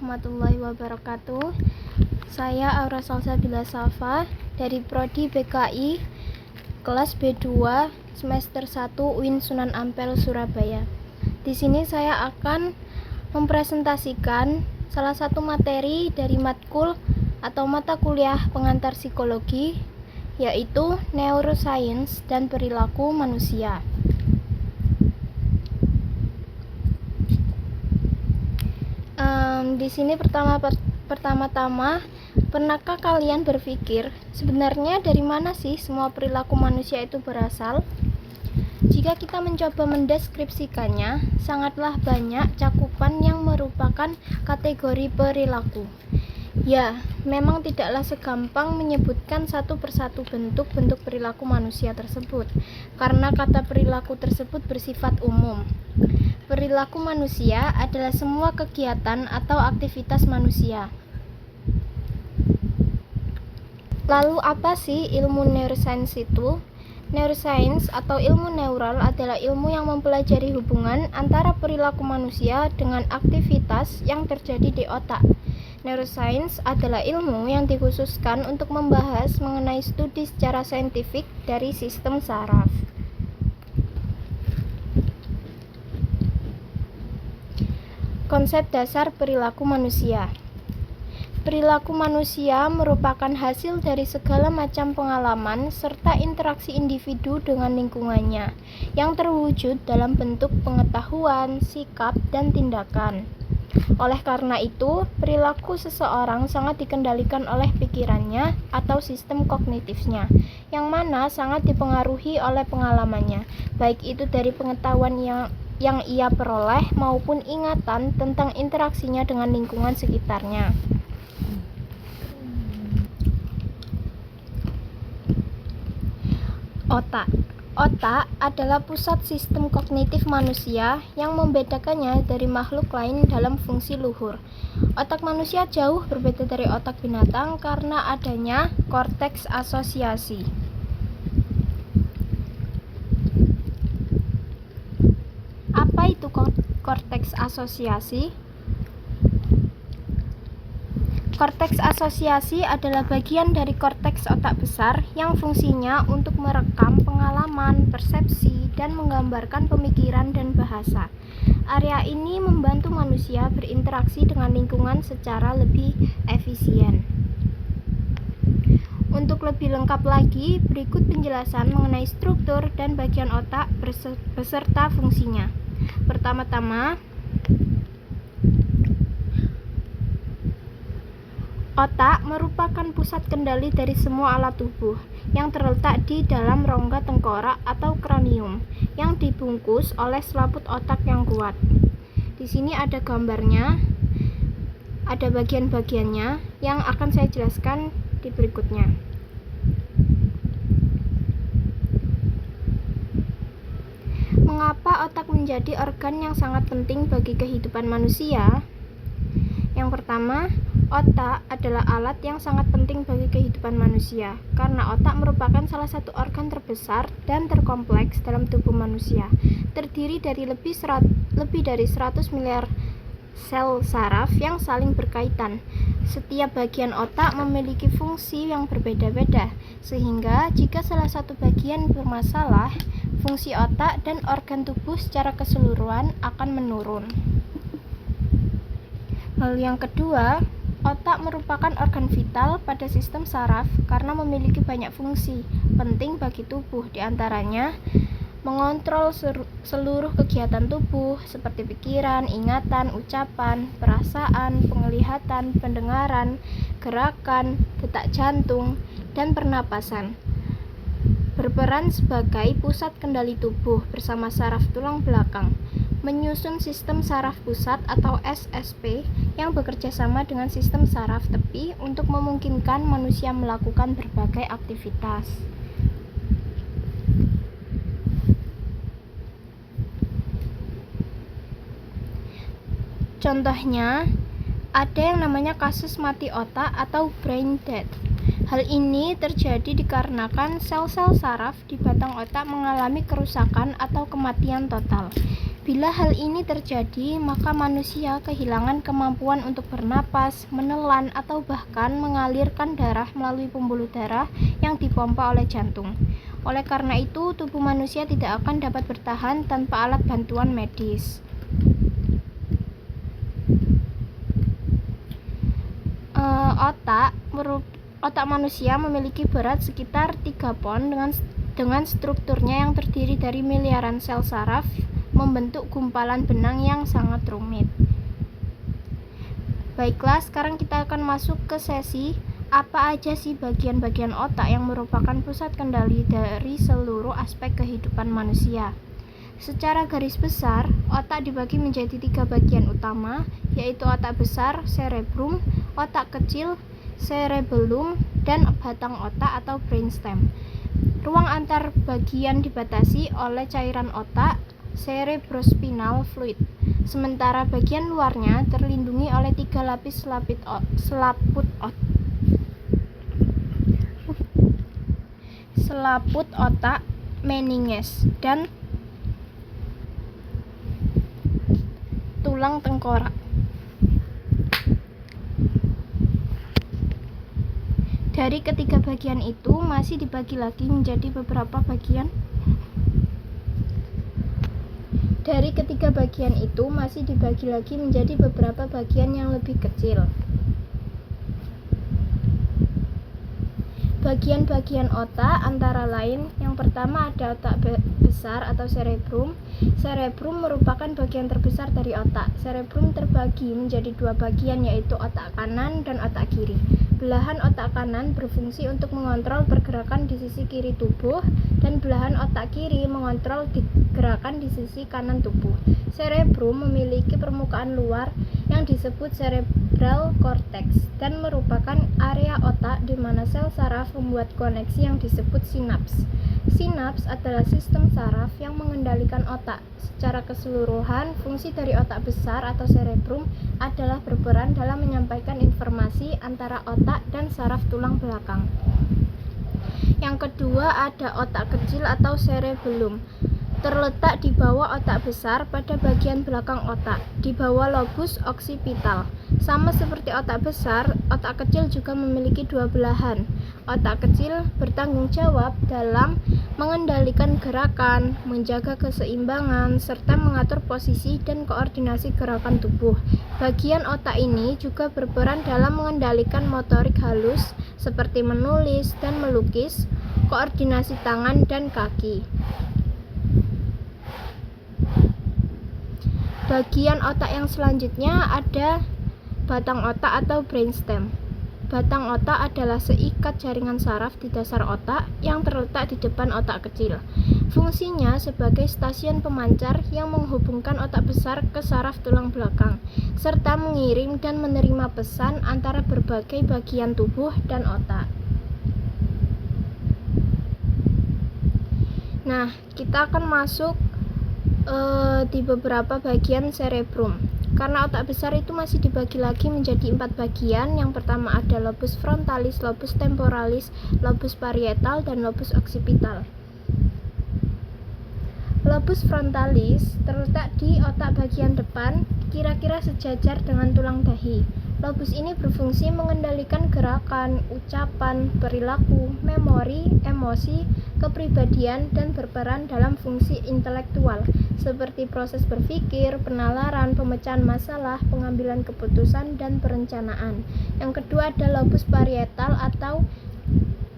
warahmatullahi wabarakatuh. Saya Aura Salsabila Safa dari Prodi BKI kelas B2 semester 1 UIN Sunan Ampel Surabaya. Di sini saya akan mempresentasikan salah satu materi dari matkul atau mata kuliah pengantar psikologi, yaitu Neuroscience dan Perilaku Manusia. Di sini pertama-tama, pernahkah kalian berpikir sebenarnya dari mana sih semua perilaku manusia itu berasal? Jika kita mencoba mendeskripsikannya, sangatlah banyak cakupan yang merupakan kategori perilaku. Ya, memang tidaklah segampang menyebutkan satu persatu bentuk-bentuk perilaku manusia tersebut, karena kata perilaku tersebut bersifat umum. Perilaku manusia adalah semua kegiatan atau aktivitas manusia. Lalu apa sih ilmu neuroscience itu? Neuroscience atau ilmu neural adalah ilmu yang mempelajari hubungan antara perilaku manusia dengan aktivitas yang terjadi di otak. Neuroscience adalah ilmu yang dikhususkan untuk membahas mengenai studi secara saintifik dari sistem saraf. Konsep dasar perilaku manusia. Perilaku manusia merupakan hasil dari segala macam pengalaman serta interaksi individu dengan lingkungannya yang terwujud dalam bentuk pengetahuan, sikap, dan tindakan. Oleh karena itu, perilaku seseorang sangat dikendalikan oleh pikirannya atau sistem kognitifnya, yang mana sangat dipengaruhi oleh pengalamannya, baik itu dari pengetahuan yang ia peroleh maupun ingatan tentang interaksinya dengan lingkungan sekitarnya. Otak adalah pusat sistem kognitif manusia yang membedakannya dari makhluk lain dalam fungsi luhur. Otak manusia jauh berbeda dari otak binatang karena adanya korteks asosiasi. Apa itu korteks asosiasi? Korteks asosiasi adalah bagian dari korteks otak besar yang fungsinya untuk merekam pengalaman, persepsi, dan menggambarkan pemikiran dan bahasa. Area ini membantu manusia berinteraksi dengan lingkungan secara lebih efisien. Untuk lebih lengkap lagi, berikut penjelasan mengenai struktur dan bagian otak beserta fungsinya. Pertama-tama, otak merupakan pusat kendali dari semua alat tubuh yang terletak di dalam rongga tengkorak atau kranium yang dibungkus oleh selaput otak yang kuat. Di sini ada gambarnya, ada bagian-bagiannya yang akan saya jelaskan di berikutnya. Mengapa otak menjadi organ yang sangat penting bagi kehidupan manusia? Yang pertama, otak adalah alat yang sangat penting bagi kehidupan manusia, karena otak merupakan salah satu organ terbesar dan terkompleks dalam tubuh manusia, terdiri dari lebih dari 100 miliar sel saraf yang saling berkaitan. Setiap bagian otak memiliki fungsi yang berbeda-beda, sehingga jika salah satu bagian bermasalah, fungsi otak dan organ tubuh secara keseluruhan akan menurun. Hal yang kedua, otak merupakan organ vital pada sistem saraf karena memiliki banyak fungsi penting bagi tubuh, diantaranya mengontrol seluruh kegiatan tubuh seperti pikiran, ingatan, ucapan, perasaan, penglihatan, pendengaran, gerakan, detak jantung, dan pernapasan. Berperan sebagai pusat kendali tubuh bersama saraf tulang belakang, menyusun sistem saraf pusat atau SSP yang bekerja sama dengan sistem saraf tepi untuk memungkinkan manusia melakukan berbagai aktivitas. Contohnya, ada yang namanya kasus mati otak atau brain death. Hal ini terjadi dikarenakan sel-sel saraf di batang otak mengalami kerusakan atau kematian total. Bila hal ini terjadi, maka manusia kehilangan kemampuan untuk bernapas, menelan, atau bahkan mengalirkan darah melalui pembuluh darah yang dipompa oleh jantung. Oleh karena itu, tubuh manusia tidak akan dapat bertahan tanpa alat bantuan medis. Otak manusia memiliki berat sekitar 3 pon dengan strukturnya yang terdiri dari miliaran sel saraf membentuk gumpalan benang yang sangat rumit. Baiklah, sekarang kita akan masuk ke sesi apa aja sih bagian-bagian otak yang merupakan pusat kendali dari seluruh aspek kehidupan manusia. Secara garis besar, otak dibagi menjadi 3 bagian utama, yaitu otak besar, cerebrum, otak kecil, cerebellum, dan batang otak atau brainstem. Ruang antar bagian dibatasi oleh cairan otak, cerebrospinal fluid, sementara bagian luarnya terlindungi oleh 3 lapis selaput otak, meninges, dan tulang tengkorak. Dari ketiga bagian itu masih dibagi lagi menjadi beberapa bagian. Yang lebih kecil. Bagian-bagian otak antara lain, yang pertama ada otak besar atau cerebrum. Cerebrum merupakan bagian terbesar dari otak. Cerebrum terbagi menjadi 2 bagian, yaitu otak kanan dan otak kiri. Belahan otak kanan berfungsi untuk mengontrol pergerakan di sisi kiri tubuh, dan belahan otak kiri mengontrol gerakan di sisi kanan tubuh. Cerebrum memiliki permukaan luar yang disebut cerebral cortex dan merupakan area otak di mana sel saraf membuat koneksi yang disebut sinaps. Sinaps adalah sistem saraf yang mengendalikan otak. Secara keseluruhan, fungsi dari otak besar atau cerebrum adalah berperan dalam menyampaikan informasi antara otak dan saraf tulang belakang. Yang kedua ada otak kecil atau cerebellum. Terletak di bawah otak besar pada bagian belakang otak, di bawah lobus occipital. Sama seperti otak besar, otak kecil juga memiliki 2 belahan. Otak kecil bertanggung jawab dalam mengendalikan gerakan, menjaga keseimbangan, serta mengatur posisi dan koordinasi gerakan tubuh. Bagian otak ini juga berperan dalam mengendalikan motorik halus seperti menulis dan melukis, koordinasi tangan dan kaki. Bagian otak yang selanjutnya ada batang otak atau brainstem. Batang otak adalah seikat jaringan saraf di dasar otak yang terletak di depan otak kecil. Fungsinya sebagai stasiun pemancar yang menghubungkan otak besar ke saraf tulang belakang, serta mengirim dan menerima pesan antara berbagai bagian tubuh dan otak. Nah, kita akan masuk di beberapa bagian cerebrum. Karena otak besar itu masih dibagi lagi menjadi 4 bagian. Yang pertama ada lobus frontalis, lobus temporalis, lobus parietal, dan lobus occipital. Lobus frontalis terletak di otak bagian depan, kira-kira sejajar dengan tulang dahi. Lobus ini berfungsi mengendalikan gerakan, ucapan, perilaku, memori, emosi, kepribadian, dan berperan dalam fungsi intelektual seperti proses berpikir, penalaran, pemecahan masalah, pengambilan keputusan, dan perencanaan. Yang kedua ada lobus parietal atau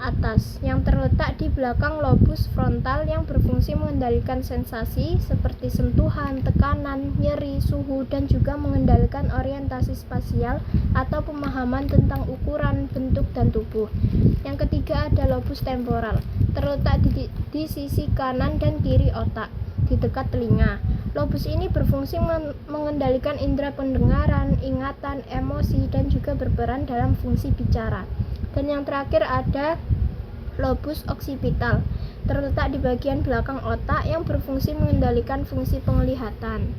atas, yang terletak di belakang lobus frontal yang berfungsi mengendalikan sensasi seperti sentuhan, tekanan, nyeri, suhu, dan juga mengendalikan orientasi spasial atau pemahaman tentang ukuran, bentuk, dan tubuh. Yang ketiga ada lobus temporal, terletak di sisi kanan dan kiri otak, di dekat telinga. Lobus ini berfungsi mengendalikan indera pendengaran, ingatan, emosi, dan juga berperan dalam fungsi bicara. Dan yang terakhir ada lobus occipital, terletak di bagian belakang otak yang berfungsi mengendalikan fungsi penglihatan.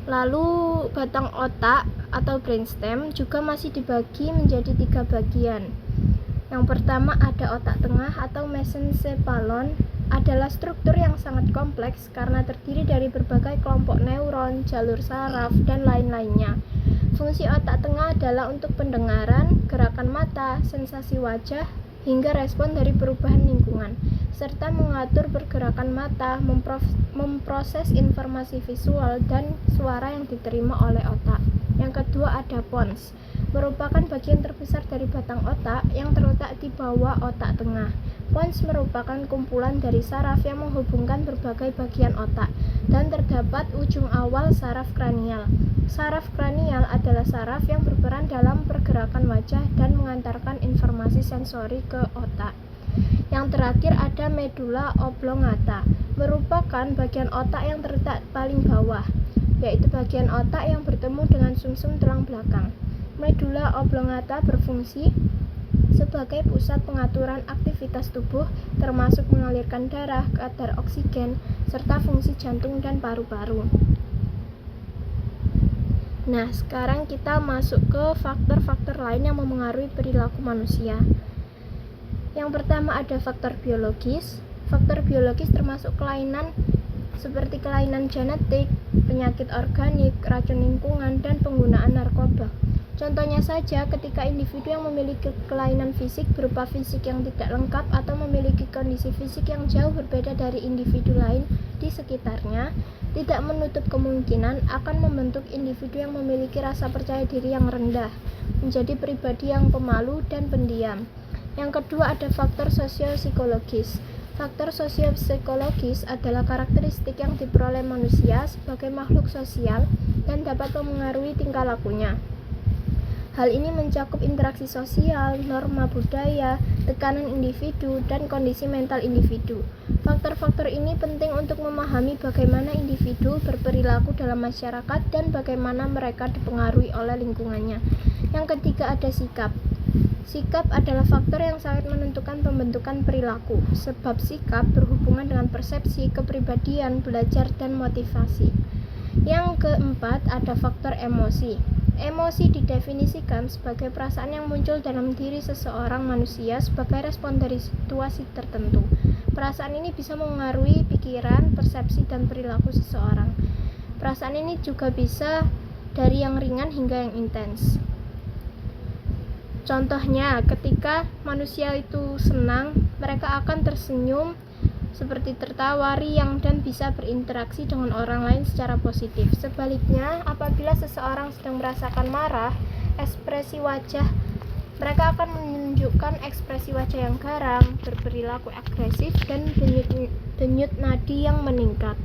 Lalu batang otak atau brainstem juga masih dibagi menjadi 3 bagian. Yang pertama ada otak tengah atau mesencephalon, adalah struktur yang sangat kompleks karena terdiri dari berbagai kelompok neuron, jalur saraf, dan lain-lainnya. Fungsi otak tengah adalah untuk pendengaran, gerakan mata, sensasi wajah, hingga respon dari perubahan lingkungan, serta mengatur pergerakan mata, memproses informasi visual dan suara yang diterima oleh otak. Yang kedua ada pons, merupakan bagian terbesar dari batang otak yang terletak di bawah otak tengah. Pons merupakan kumpulan dari saraf yang menghubungkan berbagai bagian otak dan terdapat ujung awal saraf kranial. Saraf kranial adalah saraf yang berperan dalam pergerakan wajah dan mengantarkan informasi sensori ke otak. Yang terakhir ada medula oblongata, merupakan bagian otak yang terletak paling bawah, yaitu bagian otak yang bertemu dengan sumsum tulang belakang. Medula oblongata berfungsi sebagai pusat pengaturan aktivitas tubuh, termasuk mengalirkan darah, kadar oksigen, serta fungsi jantung dan paru-paru. Nah, sekarang kita masuk ke faktor-faktor lain yang memengaruhi perilaku manusia. Yang pertama ada faktor biologis. Faktor biologis termasuk kelainan seperti kelainan genetik, penyakit organik, racun lingkungan, dan penggunaan narkoba. Contohnya saja ketika individu yang memiliki kelainan fisik berupa fisik yang tidak lengkap atau memiliki kondisi fisik yang jauh berbeda dari individu lain di sekitarnya, tidak menutup kemungkinan akan membentuk individu yang memiliki rasa percaya diri yang rendah, menjadi pribadi yang pemalu dan pendiam. Yang kedua ada faktor sosiopsikologis. Faktor sosiopsikologis adalah karakteristik yang diperoleh manusia sebagai makhluk sosial dan dapat memengaruhi tingkah lakunya. Hal ini mencakup interaksi sosial, norma budaya, tekanan individu, dan kondisi mental individu. Faktor-faktor ini penting untuk memahami bagaimana individu berperilaku dalam masyarakat dan bagaimana mereka dipengaruhi oleh lingkungannya. Yang ketiga ada sikap. Sikap adalah faktor yang sangat menentukan pembentukan perilaku, sebab sikap berhubungan dengan persepsi, kepribadian, belajar, dan motivasi. Yang keempat ada faktor emosi. Emosi didefinisikan sebagai perasaan yang muncul dalam diri seseorang manusia sebagai respon dari situasi tertentu. Perasaan ini bisa mengaruhi pikiran, persepsi, dan perilaku seseorang. Perasaan ini juga bisa dari yang ringan hingga yang intens. Contohnya, ketika manusia itu senang, mereka akan tersenyum, seperti tertawa, riang, dan bisa berinteraksi dengan orang lain secara positif. Sebaliknya, apabila seseorang sedang merasakan marah, mereka akan menunjukkan ekspresi wajah yang garang, berperilaku agresif, dan denyut nadi yang meningkat.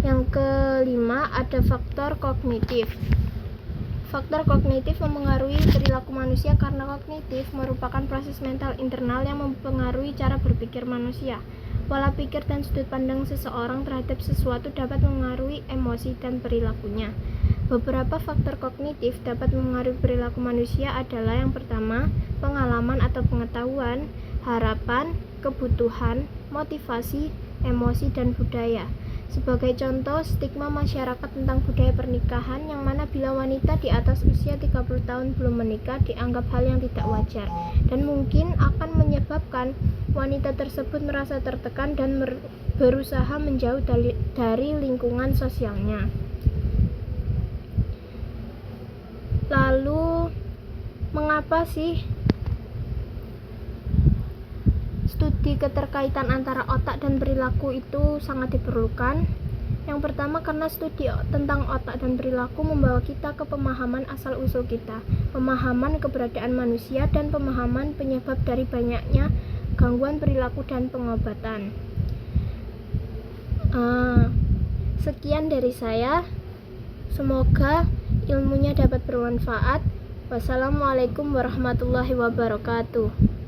Yang kelima ada faktor kognitif. Faktor kognitif memengaruhi perilaku manusia karena kognitif merupakan proses mental internal yang mempengaruhi cara berpikir manusia. Pola pikir dan sudut pandang seseorang terhadap sesuatu dapat mengaruhi emosi dan perilakunya. Beberapa faktor kognitif dapat mengaruhi perilaku manusia adalah yang pertama, pengalaman atau pengetahuan, harapan, kebutuhan, motivasi, emosi, dan budaya. Sebagai contoh, stigma masyarakat tentang budaya pernikahan yang mana bila wanita di atas usia 30 tahun belum menikah dianggap hal yang tidak wajar dan mungkin akan menyebabkan wanita tersebut merasa tertekan dan berusaha menjauh dari lingkungan sosialnya. Lalu, mengapa sih studi keterkaitan antara otak dan perilaku itu sangat diperlukan? Yang pertama, karena studi tentang otak dan perilaku membawa kita ke pemahaman asal-usul kita, pemahaman keberadaan manusia, dan pemahaman penyebab dari banyaknya gangguan perilaku dan pengobatan. Sekian dari saya. Semoga ilmunya dapat bermanfaat. Wassalamualaikum warahmatullahi wabarakatuh.